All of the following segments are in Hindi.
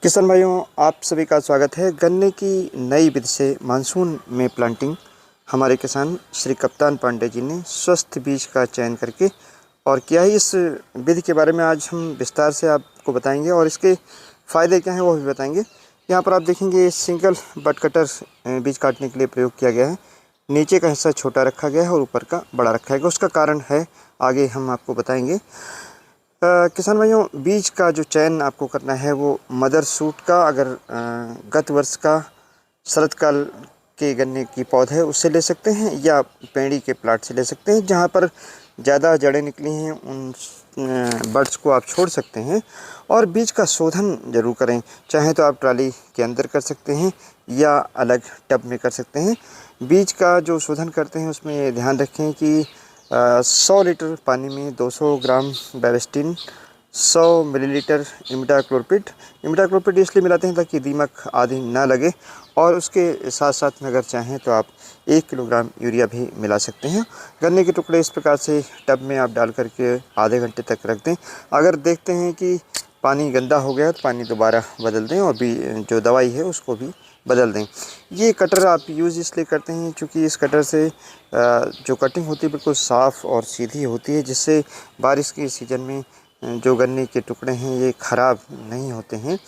किसान भाइयों, आप सभी का स्वागत है। गन्ने की नई विधि से मानसून में प्लांटिंग हमारे किसान श्री कप्तान पांडे जी ने स्वस्थ बीज का चयन करके और किया है। इस विधि के बारे में आज हम विस्तार से आपको बताएंगे और इसके फ़ायदे क्या हैं वो भी बताएंगे। यहाँ पर आप देखेंगे सिंगल बट कटर बीज काटने के लिए प्रयोग किया गया है। नीचे का हिस्सा छोटा रखा गया है और ऊपर का बड़ा रखा गया। उसका कारण है आगे हम आपको बताएंगे। किसान भाइयों, बीज का जो चयन आपको करना है वो मदर सूट का, अगर गत वर्ष का शरद काल के गन्ने की पौधे उससे ले सकते हैं या पेड़ी के प्लाट से ले सकते हैं। जहाँ पर ज़्यादा जड़ें निकली हैं उन बर्ड्स को आप छोड़ सकते हैं और बीज का शोधन ज़रूर करें। चाहे तो आप ट्राली के अंदर कर सकते हैं या अलग टब में कर सकते हैं। बीज का जो शोधन करते हैं उसमें ये ध्यान रखें कि 100 लीटर पानी में 200 ग्राम बेविस्टिन, 100 मिलीलीटर इमिडाक्लोपिड इसलिए मिलाते हैं ताकि दीमक आदि ना लगे। और उसके साथ साथ में अगर चाहें तो आप 1 किलोग्राम यूरिया भी मिला सकते हैं। गन्ने के टुकड़े इस प्रकार से टब में आप डाल करके आधे घंटे तक रख दें। अगर देखते हैं कि पानी गंदा हो गया तो पानी दोबारा बदल दें और भी जो दवाई है उसको भी बदल दें। ये कटर आप यूज़ इसलिए करते हैं क्योंकि इस कटर से जो कटिंग होती है बिल्कुल साफ़ और सीधी होती है, जिससे बारिश के सीज़न में जो गन्ने के टुकड़े हैं ये ख़राब नहीं होते हैं।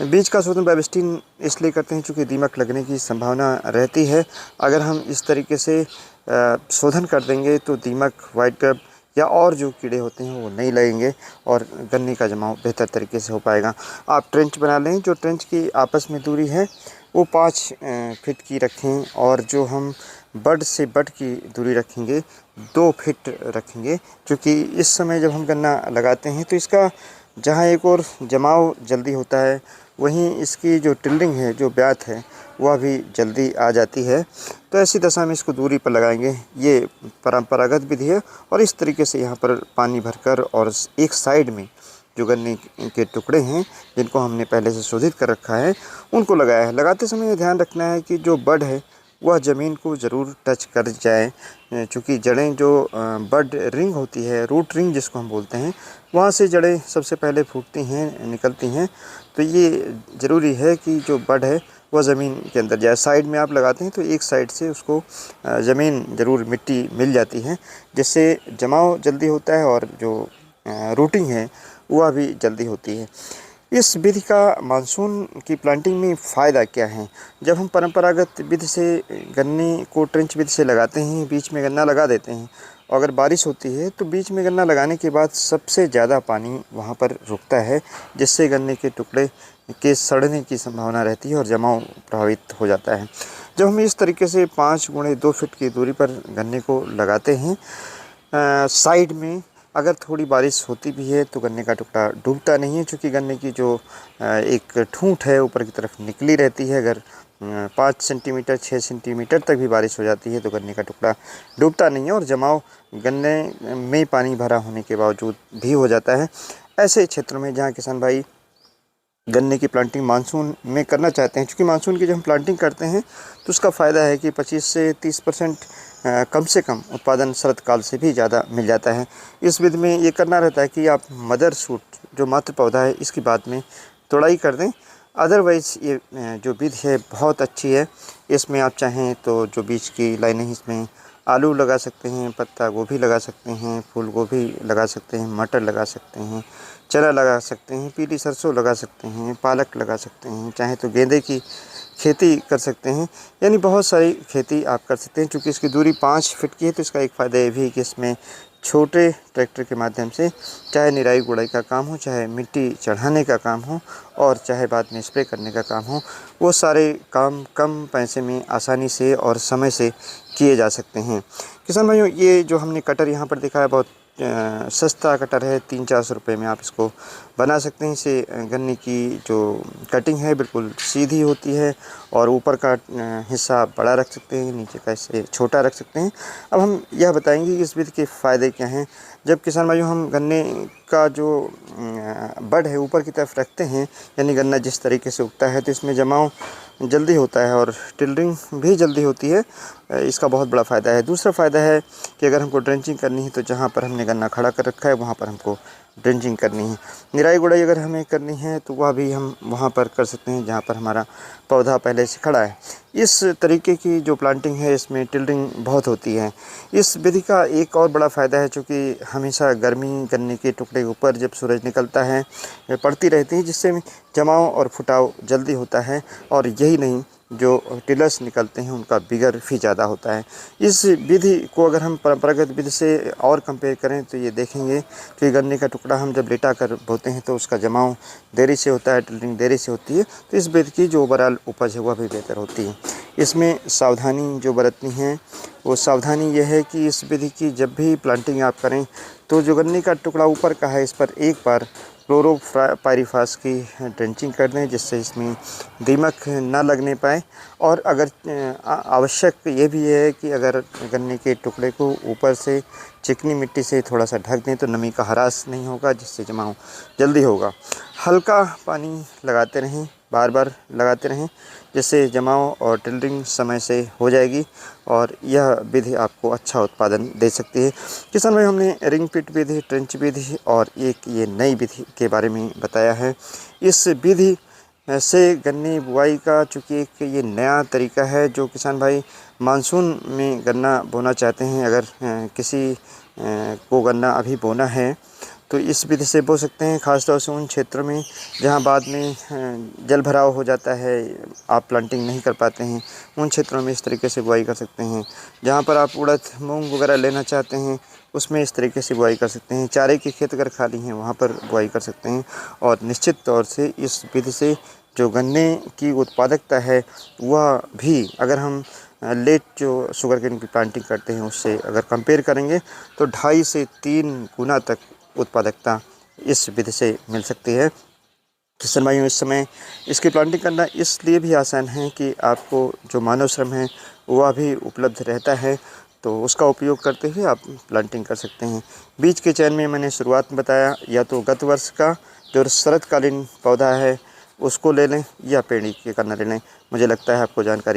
बीज का शोधन बेविस्टिन इसलिए करते हैं क्योंकि दीमक लगने की संभावना रहती है। अगर हम इस तरीके से शोधन कर देंगे तो दीमक, वाइट ग्रब या और जो कीड़े होते हैं वो नहीं लगेंगे और गन्ने का जमाव बेहतर तरीके से हो पाएगा। आप ट्रेंच बना लें। जो ट्रेंच की आपस में दूरी है वो 5 फीट की रखें और जो हम बड से बड की दूरी रखेंगे 2 फीट रखेंगे, क्योंकि इस समय जब हम गन्ना लगाते हैं तो इसका जहाँ एक और जमाव जल्दी होता है वहीं इसकी जो टिल्डिंग है, जो ब्यात है, वह भी जल्दी आ जाती है। तो ऐसी दशा में इसको दूरी पर लगाएंगे। ये परंपरागत विधि है और इस तरीके से यहाँ पर पानी भरकर और एक साइड में जो गन्ने के टुकड़े हैं जिनको हमने पहले से शोधित कर रखा है उनको लगाया है। लगाते समय ये ध्यान रखना है कि जो बड है वह ज़मीन को ज़रूर टच कर जाए, क्योंकि जड़ें जो बड रिंग होती है, रूट रिंग जिसको हम बोलते हैं, वहाँ से जड़ें सबसे पहले फूटती हैं, निकलती हैं। तो ये ज़रूरी है कि जो बड है वह ज़मीन के अंदर जाए। साइड में आप लगाते हैं तो एक साइड से उसको ज़मीन ज़रूर मिट्टी मिल जाती है, जिससे जमाव जल्दी होता है और जो रूटिंग है वह भी जल्दी होती है। इस विधि का मानसून की प्लांटिंग में फ़ायदा क्या है? जब हम परंपरागत विधि से गन्ने को ट्रेंच विधि से लगाते हैं, बीच में गन्ना लगा देते हैं, और अगर बारिश होती है तो बीच में गन्ना लगाने के बाद सबसे ज़्यादा पानी वहाँ पर रुकता है, जिससे गन्ने के टुकड़े के सड़ने की संभावना रहती है और जमाव प्रभावित हो जाता है। जब हम इस तरीके से 5 गुणे 2 फीट की दूरी पर गन्ने को लगाते हैं, साइड में अगर थोड़ी बारिश होती भी है तो गन्ने का टुकड़ा डूबता नहीं है, क्योंकि गन्ने की जो एक ठूंठ है ऊपर की तरफ निकली रहती है। अगर 5 सेंटीमीटर 6 सेंटीमीटर तक भी बारिश हो जाती है तो गन्ने का टुकड़ा डूबता नहीं है और जमाव गन्ने में पानी भरा होने के बावजूद भी हो जाता है। ऐसे क्षेत्रों में जहाँ किसान भाई गन्ने की प्लांटिंग मानसून में करना चाहते हैं, क्योंकि मानसून की जब हम प्लांटिंग करते हैं तो उसका फ़ायदा है कि 25 से 30% कम से कम उत्पादन शरद काल से भी ज़्यादा मिल जाता है। इस विधि में ये करना रहता है कि आप मदर सूट जो मातृ पौधा है इसकी बाद में तोड़ाई कर दें। अदरवाइज़ ये जो विधि है बहुत अच्छी है। इसमें आप चाहें तो जो बीज की लाइनें इसमें आलू लगा सकते हैं, पत्ता गोभी लगा सकते हैं, फूल गोभी लगा सकते हैं, मटर लगा सकते हैं, चना लगा सकते हैं, पीली सरसों लगा सकते हैं, पालक लगा सकते हैं, चाहे तो गेंदे की खेती कर सकते हैं। यानी बहुत सारी खेती आप कर सकते हैं। चूँकि इसकी दूरी 5 फीट की है तो इसका एक फ़ायदा ये भी है कि इसमें छोटे ट्रैक्टर के माध्यम से चाहे निराई गुड़ाई का काम हो, चाहे मिट्टी चढ़ाने का काम हो और चाहे बाद में स्प्रे करने का काम हो, वो सारे काम कम पैसे में आसानी से और समय से किए जा सकते हैं। किसान भाइयों, ये जो हमने कटर यहाँ पर देखा है बहुत सस्ता कटर है। 300-400 रुपये में आप इसको बना सकते हैं। इसे गन्ने की जो कटिंग है बिल्कुल सीधी होती है और ऊपर का हिस्सा बड़ा रख सकते हैं, नीचे का इसे छोटा रख सकते हैं। अब हम यह बताएंगे कि इस विधि के फ़ायदे क्या हैं। जब किसान भाइयों हम गन्ने का जो बड है ऊपर की तरफ रखते हैं, यानी गन्ना जिस तरीके से उगता है, तो इसमें जमाव जल्दी होता है और टिल्डरिंग भी जल्दी होती है। इसका बहुत बड़ा फ़ायदा है। दूसरा फ़ायदा है कि अगर हमको ड्रेंचिंग करनी है तो जहाँ पर हमने गन्ना खड़ा कर रखा है वहाँ पर हमको ड्रेंचिंग करनी है। निराई गुड़ाई अगर हमें करनी है तो वह भी हम वहाँ पर कर सकते हैं जहाँ पर हमारा पौधा पहले से खड़ा है। इस तरीके की जो प्लांटिंग है इसमें टिल्डिंग बहुत होती है। इस विधि का एक और बड़ा फ़ायदा है, चूँकि हमेशा गर्मी गन्ने के टुकड़े के ऊपर जब सूरज निकलता है पड़ती रहती है, जिससे जमाव और फुटाव जल्दी होता है, और यही नहीं जो टिलर्स निकलते हैं उनका बिगर भी ज़्यादा होता है। इस विधि को अगर हम परंपरागत विधि से और कंपेयर करें तो ये देखेंगे कि गन्ने का टुकड़ा हम जब लेटा कर बोते हैं तो उसका जमाव देरी से होता है, टिल्डिंग देरी से होती है, तो इस विधि की जो ओवरऑल उपज है वह भी बेहतर होती है। इसमें सावधानी जो बरतनी है वो सावधानी यह है कि इस विधि की जब भी प्लांटिंग आप करें तो जो गन्ने का टुकड़ा ऊपर का है इस पर एक बार क्लोरोपाइरीफास की ड्रेंचिंग कर दें, जिससे इसमें दीमक ना लगने पाए। और अगर आवश्यक ये भी है कि अगर गन्ने के टुकड़े को ऊपर से चिकनी मिट्टी से थोड़ा सा ढक दें तो नमी का ह्रास नहीं होगा, जिससे जमाव जल्दी होगा। हल्का पानी लगाते रहें, बार बार लगाते रहें, जिससे जमाव और टिल्डिंग समय से हो जाएगी और यह विधि आपको अच्छा उत्पादन दे सकती है। किसान भाई, हमने रिंग पिट विधि, ट्रेंच विधि और एक ये नई विधि के बारे में बताया है। इस विधि से गन्ने बुआई का चूँकि एक ये नया तरीका है, जो किसान भाई मानसून में गन्ना बोना चाहते हैं, अगर किसी को गन्ना अभी बोना है तो इस विधि से बो सकते हैं। ख़ासतौर से उन क्षेत्रों में जहां बाद में जल भराव हो जाता है, आप प्लांटिंग नहीं कर पाते हैं, उन क्षेत्रों में इस तरीके से बुआई कर सकते हैं। जहां पर आप उड़द मूंग वगैरह लेना चाहते हैं उसमें इस तरीके से बुआई कर सकते हैं। चारे के खेत अगर खाली हैं वहां पर बुआई कर सकते हैं। और निश्चित तौर से इस विधि से जो गन्ने की उत्पादकता है वह भी, अगर हम लेट जो शुगर केन की प्लांटिंग करते हैं उससे अगर कंपेयर करेंगे तो 2.5 से 3 गुना तक उत्पादकता इस विधि से मिल सकती है। किसान भाइयों, इस समय इसकी प्लांटिंग करना इसलिए भी आसान है कि आपको जो मानव श्रम है वह भी उपलब्ध रहता है, तो उसका उपयोग करते हुए आप प्लांटिंग कर सकते हैं। बीज के चयन में मैंने शुरुआत में बताया, या तो गत वर्ष का जो शरतकालीन पौधा है उसको ले लें या पेड़ी के कन्ना ले लें। मुझे लगता है आपको जानकारी